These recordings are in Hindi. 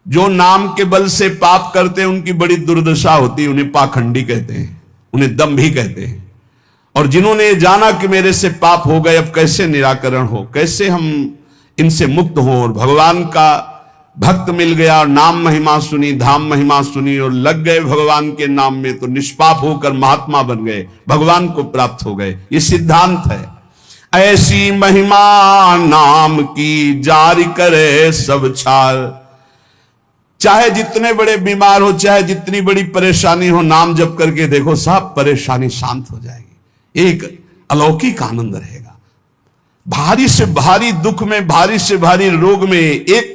जो नाम के बल से पाप करते हैं उनकी बड़ी दुर्दशा होती है, उन्हें पाखंडी कहते हैं, उन्हें दंभी कहते हैं। और जिन्होंने जाना कि मेरे से पाप हो गए, अब कैसे निराकरण हो, कैसे हम इनसे मुक्त हो, और भगवान का भक्त मिल गया और नाम महिमा सुनी, धाम महिमा सुनी और लग गए भगवान के नाम में, तो निष्पाप होकर महात्मा बन गए, भगवान को प्राप्त हो गए। ये सिद्धांत है। ऐसी महिमा नाम की जारी करे सब छार। चाहे जितने बड़े बीमार हो, चाहे जितनी बड़ी परेशानी हो, नाम जप करके देखो, सब परेशानी शांत हो जाएगी। एक अलौकिक आनंद रहेगा। भारी से भारी दुख में, भारी से भारी रोग में एक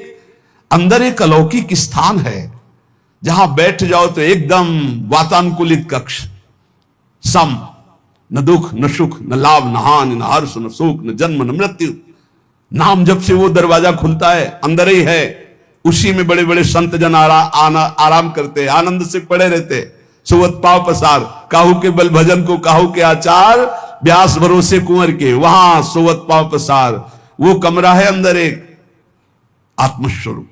अंदर एक अलौकिक स्थान है, जहां बैठ जाओ तो एकदम वातानुकूलित कक्ष, सम, न दुख न सुख न लाभ न हानि न हर्ष न सुख न जन्म न मृत्यु। नाम जब से वो दरवाजा खुलता है, अंदर ही है। उसी में बड़े बड़े संत जन आराम करते, आनंद से पड़े रहते। सुवत पाव पसार, काहू के बल भजन को काहू के आचार, व्यास भरोसे कुंवर के, वहां सुवत पाव पसार। वो कमरा है अंदर एक आत्मस्वरूप,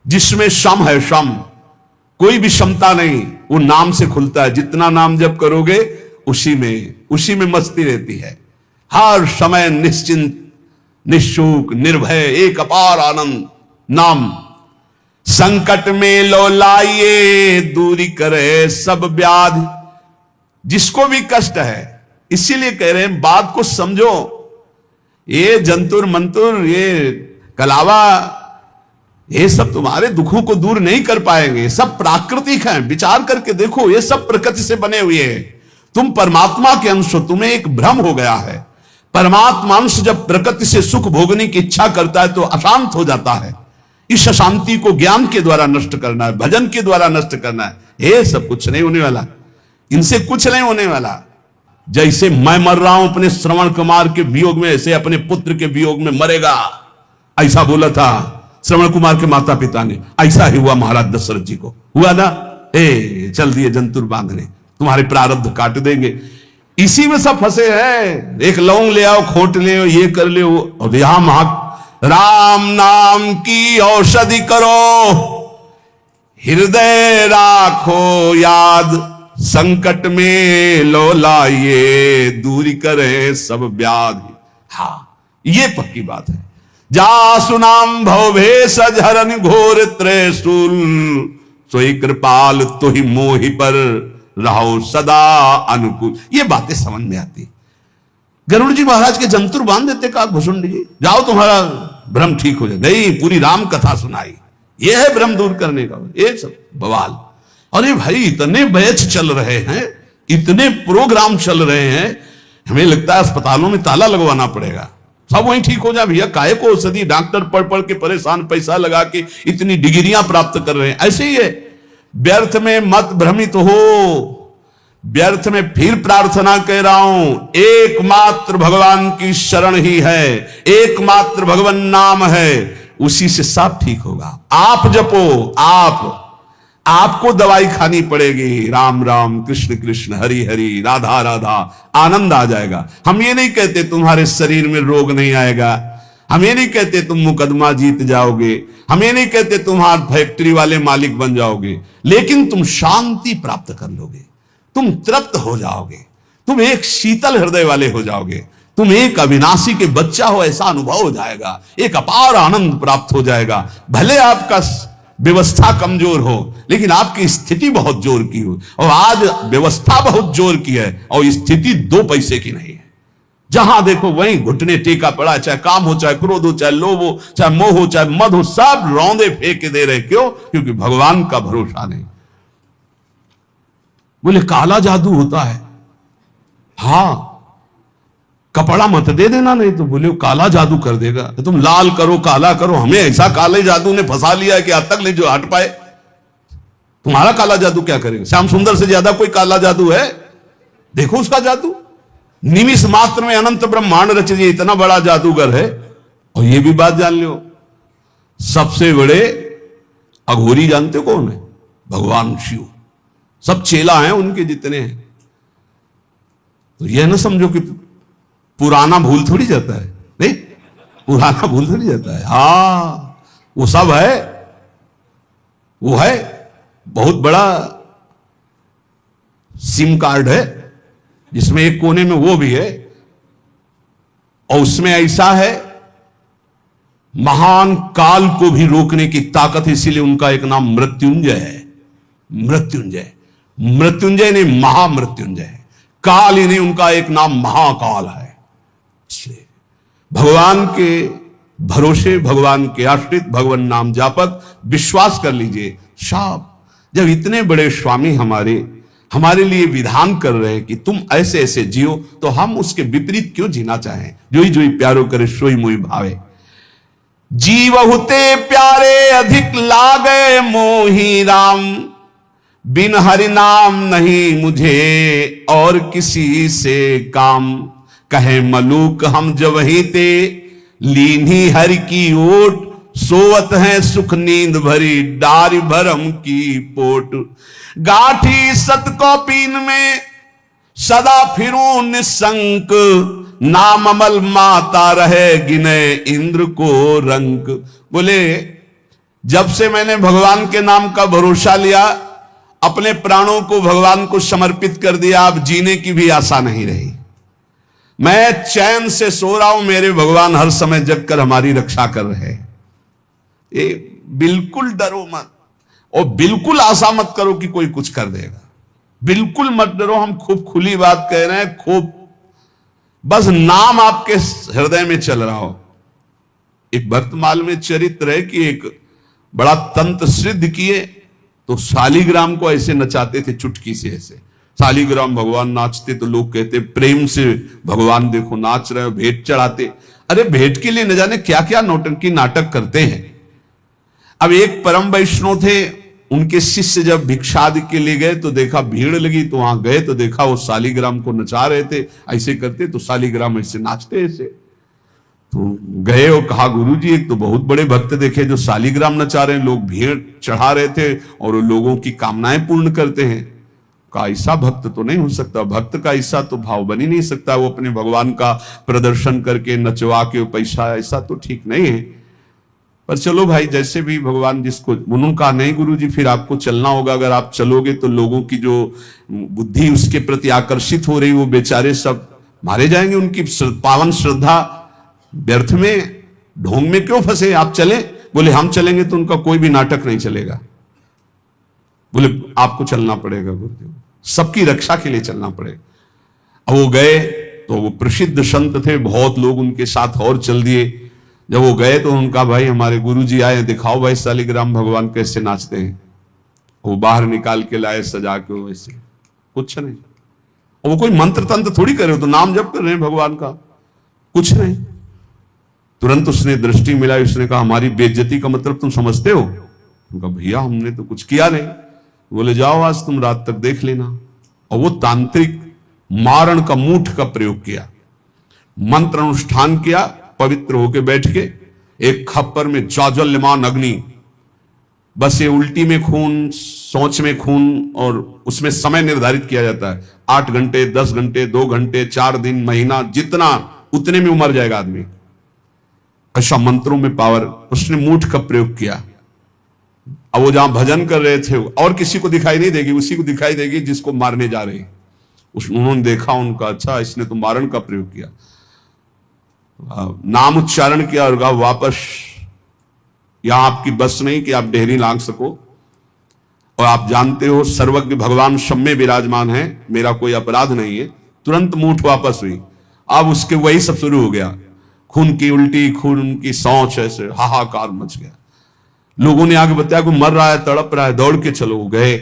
जिसमें शम है, शम, कोई भी क्षमता नहीं, वो नाम से खुलता है। जितना नाम जप करोगे उसी में मस्ती रहती है। हर समय निश्चिंत, निशुक, निर्भय, एक अपार आनंद। नाम संकट में लो लाइए, दूरी करे सब व्याधि। जिसको भी कष्ट है, इसीलिए कह रहे हैं बात को समझो। ये जंतुर मंतुर, ये कलावा, ये सब तुम्हारे दुखों को दूर नहीं कर पाएंगे। सब प्राकृतिक हैं, विचार करके देखो, ये सब प्रकृति से बने हुए हैं। तुम परमात्मा के अंश हो, तुम्हें एक भ्रम हो गया है। परमात्मा अंश जब प्रकृति से सुख भोगने की इच्छा करता है तो अशांत हो जाता है। इस अशांति को ज्ञान के द्वारा नष्ट करना है, भजन के द्वारा नष्ट करना है। ये सब कुछ नहीं होने वाला, इनसे कुछ नहीं होने वाला। जैसे मैं मर रहा हूं अपने श्रवण कुमार के वियोग में, ऐसे अपने पुत्र के वियोग में मरेगा, ऐसा बोला था श्रवण कुमार के माता पिता ने। ऐसा ही हुआ महाराज दशरथ जी को, हुआ ना। चल दिए जंतुर बांधने, तुम्हारे प्रारब्ध काट देंगे। इसी में सब फंसे हैं। एक लौंग ले आओ, खोट ले आओ, ये कर ले, और यहां राम नाम की औषधि करो, हृदय राखो याद, संकट में लो लाइए, दूरी करे सब व्याधि। हाँ, ये पक्की बात है। जा सुनाम भवभेष हरन घोर त्रिशूल, सोई कृपाल तो ही मोहि पर रहो सदा अनुकूल। ये बातें समझ में आती। गरुड़ जी महाराज के जंतुर बांध देते का भुसुंडी जी, जाओ तुम्हारा भ्रम ठीक हो जाए। नहीं, पूरी राम कथा सुनाई। ये है भ्रम दूर करने का, ये सब बवाल। अरे भाई, इतने बैच चल रहे हैं, इतने प्रोग्राम चल रहे हैं, हमें लगता है अस्पतालों में ताला लगवाना पड़ेगा, सब वहीं ठीक हो जाए। भैया काहे को औषधि, डॉक्टर पढ़ पढ़ के परेशान, पैसा लगा के इतनी डिग्रियां प्राप्त कर रहे हैं। ऐसे ही है, व्यर्थ में मत भ्रमित हो। व्यर्थ में फिर प्रार्थना कह रहा हूं, एकमात्र भगवान की शरण ही है, एकमात्र भगवान नाम है, उसी से सब ठीक होगा। आप जपो, आपको दवाई खानी पड़ेगी। राम राम, कृष्ण कृष्ण, हरि हरि, राधा राधा, आनंद आ जाएगा। हम ये नहीं कहते तुम्हारे शरीर में रोग नहीं आएगा, हम ये नहीं कहते तुम मुकदमा जीत जाओगे, हम ये नहीं कहते तुम्हारे फैक्ट्री वाले मालिक बन जाओगे, लेकिन तुम शांति प्राप्त कर लोगे, तुम तृप्त हो जाओगे, तुम एक शीतल हृदय वाले हो जाओगे, तुम एक अविनाशी के बच्चा हो ऐसा अनुभव हो जाएगा, एक अपार आनंद प्राप्त हो जाएगा। भले आपका व्यवस्था कमजोर हो, लेकिन आपकी स्थिति बहुत जोर की हो। और आज व्यवस्था बहुत जोर की है और स्थिति 2 पैसे की नहीं है। जहां देखो वहीं घुटने टेका पड़ा, चाहे काम हो, चाहे क्रोध हो, चाहे लोभ हो, चाहे मोह हो, चाहे मद हो, सब रौंदे फेंक दे रहे। क्यों? क्योंकि भगवान का भरोसा नहीं। बोले काला जादू होता है, हाँ, कपड़ा मत दे देना, नहीं तो बोले काला जादू कर देगा। तो तुम लाल करो, काला करो, हमें ऐसा काले जादू ने फंसा लिया है कि आज तक नहीं जो हट पाए। तुम्हारा काला जादू क्या करेगा? श्याम सुंदर से ज्यादा कोई काला जादू है? देखो उसका जादू, निमिष मात्र में अनंत ब्रह्मांड रच दिए, इतना बड़ा जादूगर है। और ये भी बात जान लो, सबसे बड़े अघोरी जानते कौन है? भगवान शिव। सब चेला हैं उनके जितने हैं। तो यह ना समझो कि पुराना भूल थोड़ी जाता है, नहीं, पुराना भूल थोड़ी जाता है। हाँ, वो सब है। वो है बहुत बड़ा सिम कार्ड है, जिसमें एक कोने में वो भी है, और उसमें ऐसा है महान काल को भी रोकने की ताकत, इसीलिए उनका एक नाम मृत्युंजय है। मृत्युंजय, मृत्युंजय नहीं महामृत्युंजय है। काल ही नहीं, उनका एक नाम महाकाल है। इसलिए भगवान के भरोसे, भगवान के आश्रित, भगवान नाम जापक, विश्वास कर लीजिए साहब, जब इतने बड़े स्वामी हमारे लिए विधान कर रहे हैं कि तुम ऐसे ऐसे जियो, तो हम उसके विपरीत क्यों जीना चाहें। जोई जोई प्यारो करे सोई मोई भावे, जीव हुते प्यारे अधिक लागे मोही राम, बिन हरि नाम नहीं मुझे और किसी से काम, कहे मलूक हम जब ही ते लीनी हरि की ओट, सोवत है सुख नींद भरी डारी भरम की पोट, गाठी सत को पीन में सदा फिरूं निसंक, नाम अमल माता रहे गिने इंद्र को रंक। बोले जब से मैंने भगवान के नाम का भरोसा लिया, अपने प्राणों को भगवान को समर्पित कर दिया, अब जीने की भी आशा नहीं रही। मैं चैन से सो रहा हूं, मेरे भगवान हर समय जग कर हमारी रक्षा कर रहे हैं। ये बिल्कुल डरो मत और बिल्कुल आशा मत करो कि कोई कुछ कर देगा। बिल्कुल मत डरो, हम खूब खुली बात कह रहे हैं, खूब बस नाम आपके हृदय में चल रहा हो। एक वर्तमान में चरित्र है कि एक बड़ा तंत्र सिद्ध किए, तो शालिग्राम को ऐसे नचाते थे चुटकी से, ऐसे शालिग्राम भगवान नाचते तो लोग कहते प्रेम से भगवान देखो नाच रहे हो, भेंट चढ़ाते। अरे भेंट के लिए न जाने क्या क्या नौटंकी नाटक करते हैं। अब एक परम वैष्णव थे, उनके शिष्य जब भिक्षादि के लिए गए तो देखा भीड़ लगी, तो वहां गए तो देखा वो शालिग्राम को नचा रहे थे, ऐसे करते तो शालिग्राम ऐसे नाचते ऐसे। तो गए और कहा गुरुजी एक तो बहुत बड़े भक्त देखे जो शालिग्राम नचा रहे हैं, लोग भीड़ चढ़ा रहे थे और लोगों की कामनाएं पूर्ण करते हैं। का ऐसा भक्त तो नहीं हो सकता, भक्त का ऐसा तो भाव बन ही नहीं सकता, वो अपने भगवान का प्रदर्शन करके नचवा के पैसा, ऐसा तो ठीक नहीं है। पर चलो भाई जैसे भी भगवान जिसको, उन्होंने कहा नहीं गुरुजी फिर आपको चलना होगा, अगर आप चलोगे तो लोगों की जो बुद्धि उसके प्रति आकर्षित हो रही, वो बेचारे सब मारे जाएंगे, उनकी पावन श्रद्धा व्यर्थ में ढोंग में क्यों फंसे, आप चले। बोले हम चलेंगे तो उनका कोई भी नाटक नहीं चलेगा। बोले आपको चलना पड़ेगा गुरुदेव, सबकी रक्षा के लिए चलना पड़ेगा। अब वो गए तो वो प्रसिद्ध संत थे, बहुत लोग उनके साथ और चल दिए। जब वो गए तो उनका भाई हमारे गुरुजी आए, दिखाओ भाई शालिग्राम भगवान कैसे नाचते हैं। वो बाहर निकाल के लाए सजा के, वैसे कुछ नहीं, वो कोई मंत्र तंत्र थोड़ी कर रहे हो, तो नाम जप कर रहे हैं भगवान का, कुछ नहीं। तुरंत उसने दृष्टि मिलाई, उसने कहा हमारी बेइज्जती का मतलब तुम समझते हो। उनका भैया हमने तो कुछ किया नहीं। बोले जाओ आज तुम रात तक देख लेना। और वो तांत्रिक मारण का मूठ का प्रयोग किया, मंत्र अनुष्ठान किया, पवित्र होके बैठ के एक खप्पर में जाज्वल्यमान अग्नि, बस ये उल्टी में खून, सोच में खून, और उसमें समय निर्धारित किया जाता है 8 घंटे 10 घंटे 2 घंटे 4 दिन महीना, जितना उतने में मर जाएगा आदमी। ऐसा मंत्रों में पावर, उसने मूठ का प्रयोग किया। अब वो जहां भजन कर रहे थे और किसी को दिखाई नहीं देगी, उसी को दिखाई देगी जिसको मारने जा रहे। उन्होंने देखा, उनका अच्छा इसने तो मारण का प्रयोग किया, नाम उच्चारण किया और कहा वापस यहां आपकी बस नहीं कि आप डेहरी लांग सको, और आप जानते हो सर्वज्ञ भगवान सब में विराजमान है, मेरा कोई अपराध नहीं है। तुरंत मूठ वापस हुई। अब उसके वही सब शुरू हो गया, खून की उल्टी, खून की सौंच, ऐसे हाहाकार मच गया। लोगों ने आगे बताया कोई मर रहा है, तड़प रहा है, दौड़ के चलो। गए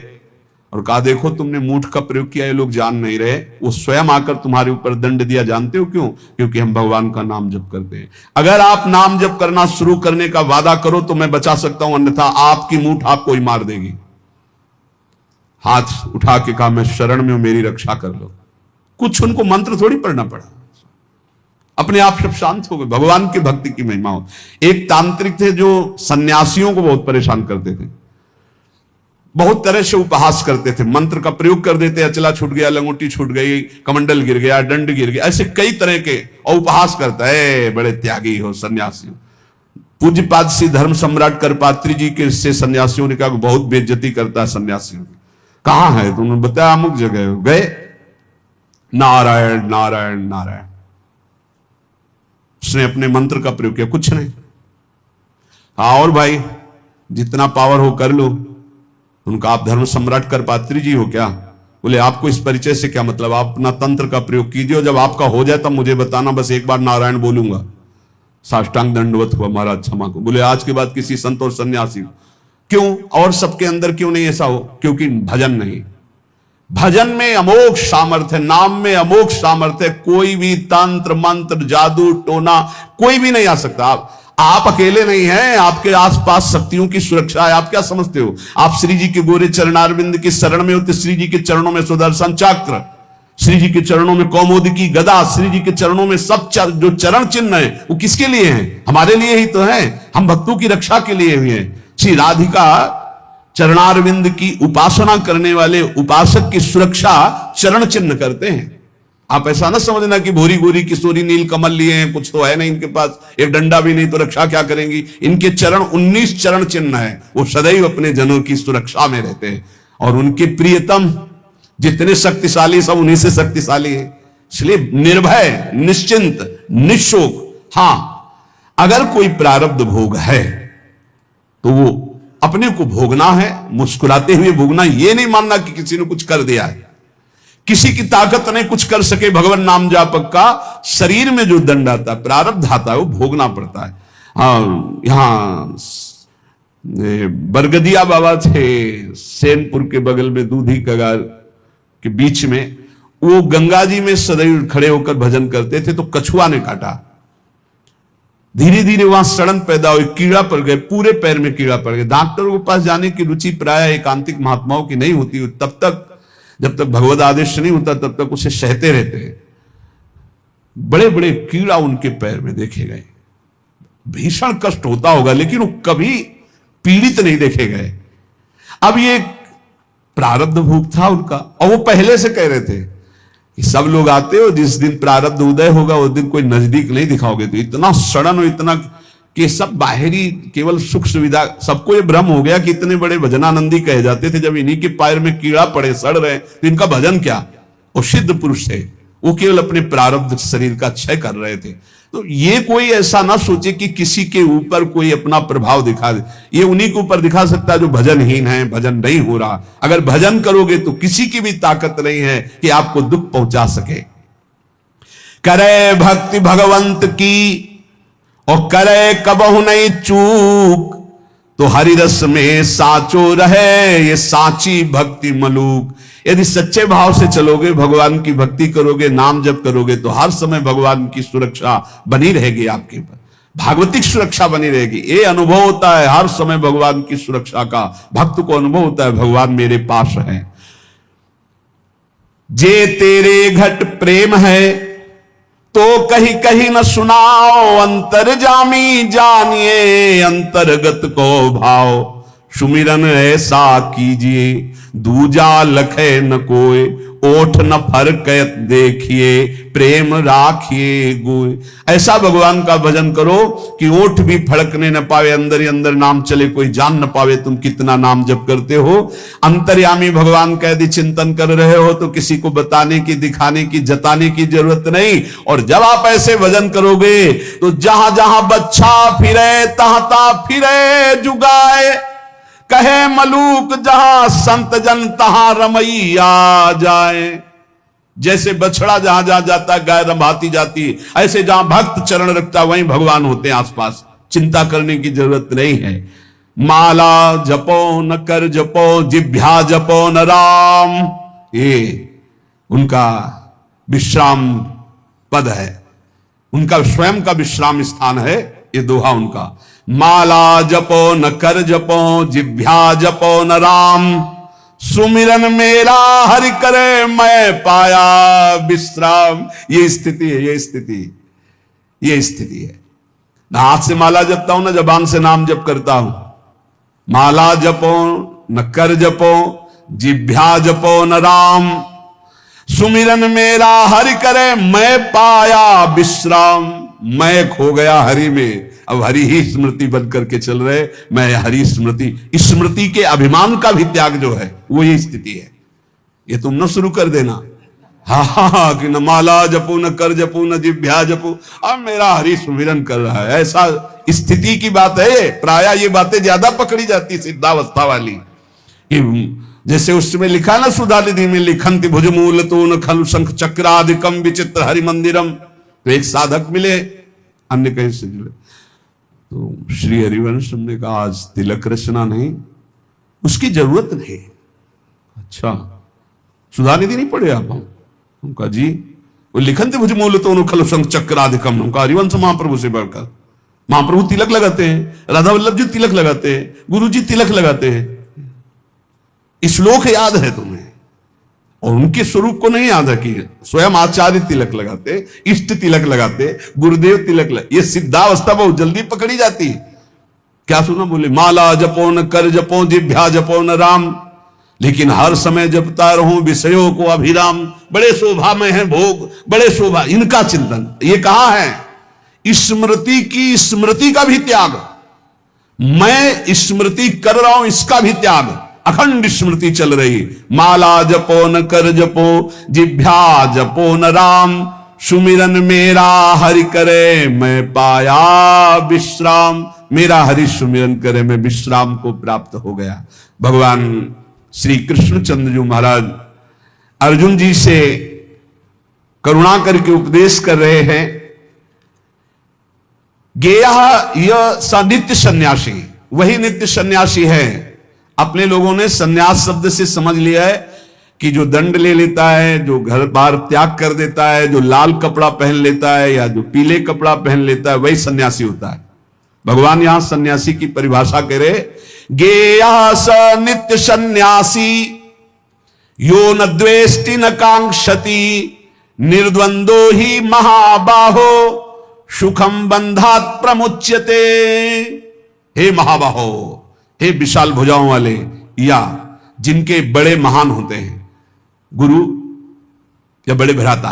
और कहा देखो तुमने मूठ का प्रयोग किया, ये लोग जान नहीं रहे, वो स्वयं आकर तुम्हारे ऊपर दंड दिया। जानते हो क्यों? क्योंकि हम भगवान का नाम जप करते हैं। अगर आप नाम जप करना शुरू करने का वादा करो तो मैं बचा सकता हूं, अन्यथा आपकी मूठ आपको ही मार देगी। हाथ उठा के कहा मैं शरण में हूं, मेरी रक्षा कर लो। कुछ उनको मंत्र थोड़ी पढ़ना पड़ा, अपने आप सब शांत हो गए। भगवान की भक्ति की महिमा हो। एक तांत्रिक थे जो सन्यासियों को बहुत परेशान करते थे, बहुत तरह से उपहास करते थे, मंत्र का प्रयोग कर देते, अचला छूट गया, लंगोटी छूट गई, कमंडल गिर गया, दंड गिर गया, ऐसे कई तरह के, और उपहास करता है बड़े त्यागी हो सन्यासी। पूज्यपाद श्री धर्म सम्राट करपात्री जी के से सन्यासियों ने कहा बहुत बेइज्जती करता है सन्यासियों की। कहां है? तो उन्होंने बताया अमुक जगह। गए, नारायण नारायण नारायण, उसने अपने मंत्र का प्रयोग किया, कुछ नहीं। हाँ और भाई जितना पावर हो कर लो। उनका आप धर्म सम्राट करपात्री जी हो क्या? बोले आपको इस परिचय से क्या मतलब, आप अपना तंत्र का प्रयोग कीजिए और जब आपका हो जाए तब मुझे बताना, बस एक बार नारायण बोलूंगा। साष्टांग दंडवत हुआ, महाराज क्षमा को। बोले आज के बाद किसी संत और सन्यासी क्यों और सबके अंदर क्यों नहीं ऐसा हो? क्योंकि भजन नहीं। भजन में अमोघ सामर्थ्य, नाम में अमोघ सामर्थ्य। कोई भी तंत्र मंत्र जादू टोना कोई भी नहीं आ सकता। आप अकेले नहीं हैं, आपके आसपास शक्तियों की सुरक्षा है। आप क्या समझते हो? आप श्री जी के गोरे चरणारविंद की शरण में होते, श्री जी के चरणों में सुदर्शन चक्र, श्री जी के चरणों में कौमुदी की गदा, श्री जी के चरणों में सब जो चरण चिन्ह है वो किसके लिए हैं? हमारे लिए ही तो है। हम भक्तों की रक्षा के लिए हुए हैं। श्री राधिका चरणारविंद की उपासना करने वाले उपासक की सुरक्षा चरण चिन्ह करते हैं। आप ऐसा ना समझना कि भोरी गोरी किशोरी नील कमल लिए हैं, कुछ तो है नहीं इनके पास, एक डंडा भी नहीं तो रक्षा क्या करेंगी। इनके चरण 19 चरण चिन्ह है। वो सदैव अपने जनों की सुरक्षा में रहते हैं और उनके प्रियतम जितने शक्तिशाली सब उन्हीं से शक्तिशाली है। इसलिए निर्भय, निश्चिंत, निशोक। हां अगर कोई प्रारब्ध भोग है तो वो अपने को भोगना है, मुस्कुराते हुए भोगना। ये नहीं मानना कि किसी ने कुछ कर दिया है, किसी की ताकत नहीं कुछ कर सके। भगवान नाम जापक का शरीर में जो दंड आता है, प्रारब्ध आता है, वो भोगना पड़ता है। हाँ यहां बरगदिया बाबा थे सेनपुर के बगल में, दूधी कगार के बीच में। वो गंगा जी में सदैव खड़े होकर भजन करते थे तो कछुआ ने काटा। धीरे धीरे वहां सड़न पैदा हुई, कीड़ा पड़ गए, पूरे पैर में कीड़ा पड़ गया। डॉक्टरों के पास जाने की रुचि प्राय एकांतिक महात्माओं की नहीं होती। तब तक जब तक भगवत आदेश नहीं होता तब तक उसे सहते रहते हैं। बड़े बड़े कीड़ा उनके पैर में देखे गए। भीषण कष्ट होता होगा लेकिन वो कभी पीड़ित नहीं देखे गए। अब ये प्रारब्ध भोग था उनका और वो पहले से कह रहे थे कि सब लोग आते हो, जिस दिन प्रारब्ध उदय होगा उस दिन कोई नजदीक नहीं दिखाओगे। तो इतना सड़न और इतना कि सब बाहरी केवल सुख सुविधा, सबको ये भ्रम हो गया कि इतने बड़े भजनानंदी कहे जाते थे। जब इन्हीं के पैर में कीड़ा पड़े, सड़ रहे, तो इनका भजन क्या? वो सिद्ध पुरुष थे, वो केवल अपने प्रारब्ध शरीर का क्षय कर रहे थे। तो ये कोई ऐसा ना सोचे कि किसी के ऊपर कोई अपना प्रभाव दिखा दे। ये उन्हीं के ऊपर दिखा सकता है जो भजनहीन है, भजन नहीं हो रहा। अगर भजन करोगे तो किसी की भी ताकत नहीं है कि आपको दुख पहुंचा सके। करे भक्ति भगवंत की और करे कबहु नहीं चूक, तो हरि रस में साचो रहे ये साची भक्ति मलूक। यदि सच्चे भाव से चलोगे, भगवान की भक्ति करोगे, नाम जप करोगे, तो हर समय भगवान की सुरक्षा बनी रहेगी आपके ऊपर, भागवतिक सुरक्षा बनी रहेगी। ये अनुभव होता है हर समय भगवान की सुरक्षा का। भक्त को अनुभव होता है भगवान मेरे पास है। जे तेरे घट प्रेम है तो कहीं कहीं न सुनाओ, अंतर्जामी जानिए अंतर्गत को भाव। सुमिरन ऐसा कीजिए दूजा लखे न कोय, ओठ न फरकत देखिए प्रेम राखिए गोय। ऐसा भगवान का भजन करो कि ओठ भी फड़कने न पावे, अंदर ही अंदर नाम चले, कोई जान न पावे तुम कितना नाम जप करते हो। अंतर्यामी भगवान का यदि चिंतन कर रहे हो तो किसी को बताने की, दिखाने की, जताने की जरूरत नहीं। और जब आप ऐसे भजन करोगे तो जहां जहां बच्चा फिरे तहां तहां फिरे जुगाए, कहे मलूक जहां संत जन तहां रमैया जाए। जैसे बछड़ा जहां जहां जाता गाय रंभाती जाती, ऐसे जहां भक्त चरण रखता वहीं भगवान होते हैं आसपास। चिंता करने की जरूरत नहीं है। माला जपो न कर जपो, जिभ्या जपो न राम, ये उनका विश्राम पद है, उनका स्वयं का विश्राम स्थान है। ये दोहा उनका, माला जपो न कर जपो, जिभ्या जपो न राम, सुमिरन मेरा हरि करे मैं पाया विश्राम। ये स्थिति है, ये स्थिति है। ना हाथ से माला जपता हूं ना जबान से नाम जप करता हूं। माला जपो न कर जपो, जिभ्या जपो न राम, सुमिरन मेरा हरि करे मैं पाया विश्राम। मैं खो गया हरि में, अब हरि ही स्मृति बन करके चल रहे, मैं हरि स्मृति, स्मृति के अभिमान का भी त्याग जो है वो ये स्थिति है। ये तुम न शुरू कर देना, हाँ कि न माला जपो, न कर जपो, न जिभ्या जपो, अब मेरा हरि सुमिरन कर रहा है, ऐसा स्थिति की बात है। प्राय ये बातें ज्यादा पकड़ी जाती सिद्धावस्था वाली, कि जैसे उसमें लिखा ना सुधानिधि में, लिखंति भुजमूल तो न खलु शंख चक्रादिकम विचित्र हरि मंदिरम। तो एक साधक मिले, अन्य कहीं से जुड़े, तो श्री हरिवंश ने कहा आज तिलक रचना नहीं, उसकी जरूरत नहीं। अच्छा सुधानिधि नहीं पढ़े आप? उनका जी वो लिखंति भुजमूल तो न खलु शंख चक्रादिकम। उनका हरिवंश महाप्रभु से बढ़कर, महाप्रभु तिलक लगाते हैं, राधा वल्लभ जी तिलक लगाते हैं, गुरु जी तिलक लगाते हैं। श्लोक याद है तुम्हें, और उनके स्वरूप को नहीं याद है कि स्वयं आचार्य तिलक लगाते, इष्ट तिलक लगाते, गुरुदेव तिलक लगाते। ये सिद्धावस्था बहुत जल्दी पकड़ी जाती है। क्या सुना बोले, माला जपो न कर जपो, जिभ्या जपो न राम, लेकिन हर समय जपता रहूं विषयों को अभिराम। बड़े शोभा में है भोग, बड़े शोभा, इनका चिंतन ये कहां है? स्मृति की, स्मृति का भी त्याग, मैं स्मृति कर रहा हूं इसका भी त्याग, अखंड स्मृति चल रही। माला जपो न कर जपो, जिभ्या जपो न राम, सुमिरन मेरा हरि करे मैं पाया विश्राम। मेरा हरि सुमिरन करे मैं विश्राम को प्राप्त हो गया। भगवान श्री कृष्णचंद्र जी महाराज अर्जुन जी से करुणा करके उपदेश कर रहे हैं। गेया यह स नित्य सन्यासी, वही नित्य सन्यासी है। अपने लोगों ने सन्यास शब्द से समझ लिया है कि जो दंड ले लेता है, जो घर बार त्याग कर देता है, जो लाल कपड़ा पहन लेता है या जो पीले कपड़ा पहन लेता है, वही सन्यासी होता है। भगवान यहां सन्यासी की परिभाषा करे, गेया स नित्य सन्यासी यो न द्वेष्टि न कांक्षति, निर्द्वंदो ही महाबाहो सुखम बंधात प्रमुच्यते। हे महाबाहो, हे विशाल भुजाओं वाले, या जिनके बड़े महान होते हैं गुरु या बड़े भ्राता,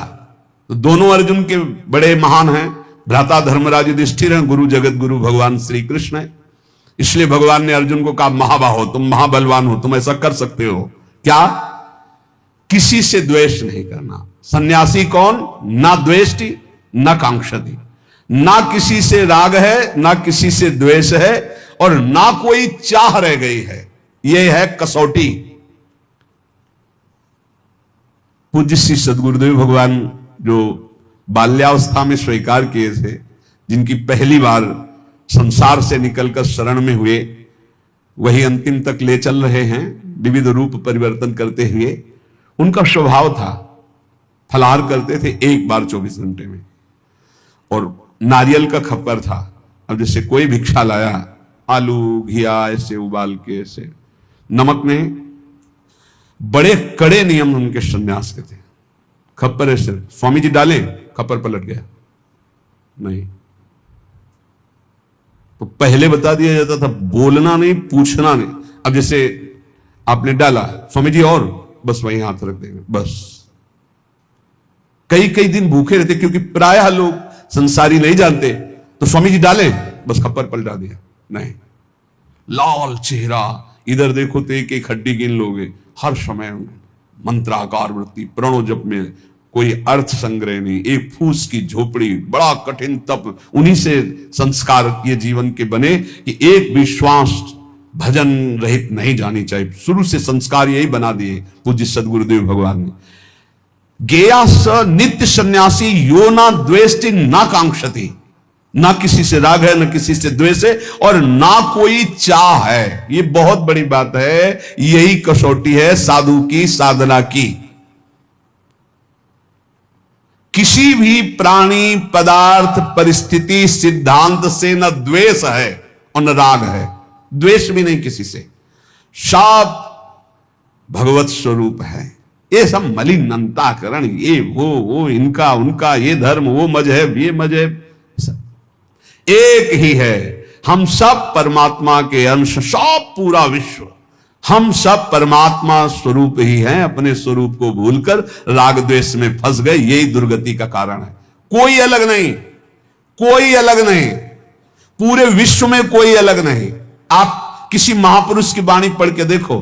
तो दोनों अर्जुन के बड़े महान हैं। भ्राता धर्मराज युधिष्ठिर हैं, गुरु जगत गुरु भगवान श्री कृष्ण है। इसलिए भगवान ने अर्जुन को कहा महाबाहो, तुम महाबलवान हो, तुम ऐसा कर सकते हो। क्या? किसी से द्वेष नहीं करना। सन्यासी कौन? ना द्वेष्टि ना कांक्षति, ना किसी से राग है, ना किसी से द्वेष है, और ना कोई चाह रह गई है। यह है कसौटी। पूज्य श्री सदगुरुदेव भगवान जो बाल्यावस्था में स्वीकार किए थे, जिनकी पहली बार संसार से निकलकर शरण में हुए, वही अंतिम तक ले चल रहे हैं विविध रूप परिवर्तन करते हुए। उनका स्वभाव था, फलाहार करते थे एक बार 24 घंटे में, और नारियल का खप्पर था। अब जैसे कोई भिक्षा लाया, आलू घिया ऐसे उबाल के, ऐसे नमक नहीं, बड़े कड़े नियम उनके सन्यास के थे। खप्पर ऐसे स्वामी जी डाले, खप्पर पलट गया नहीं। तो पहले बता दिया जाता था बोलना नहीं, पूछना नहीं। अब जैसे आपने डाला, स्वामी जी और, बस वहीं हाथ रख देंगे, बस। कई कई दिन भूखे रहते, क्योंकि प्रायः लोग संसारी नहीं जानते, तो स्वामी जी डाले, बस खप्पर पलटा दिया नहीं। लाल चेहरा, इधर देखो तो एक एक हड्डी गिन लोगे, हर समय मंत्राकार वृत्ति, प्रणो जप में कोई अर्थ संग्रह नहीं, एक फूस की झोपड़ी, बड़ा कठिन तप। उन्हीं से संस्कार ये जीवन के बने कि एक विश्वास भजन रहित नहीं जानी चाहिए। शुरू से संस्कार यही बना दिए पूज्य सदगुरुदेव भगवान ने। गेया स नित्य सन्यासी यो ना द्वेष्टि ना कांक्षति, ना किसी से राग है, ना किसी से द्वेष है, और ना कोई चाह है। ये बहुत बड़ी बात है। यही कसौटी है साधु की साधना की। किसी भी प्राणी, पदार्थ, परिस्थिति, सिद्धांत से न द्वेष है और न राग है, द्वेष भी नहीं किसी से। सब भगवत स्वरूप है। ये सब मलिन अंतःकरण, ये वो इनका उनका, ये धर्म वो मजहब ये मजहब, एक ही है। हम सब परमात्मा के अंश, सब पूरा विश्व, हम सब परमात्मा स्वरूप ही हैं। अपने स्वरूप को भूलकर राग द्वेष में फंस गए, यही दुर्गति का कारण है। कोई अलग नहीं, कोई अलग नहीं। पूरे विश्व में कोई अलग नहीं। आप किसी महापुरुष की वाणी पढ़ के देखो,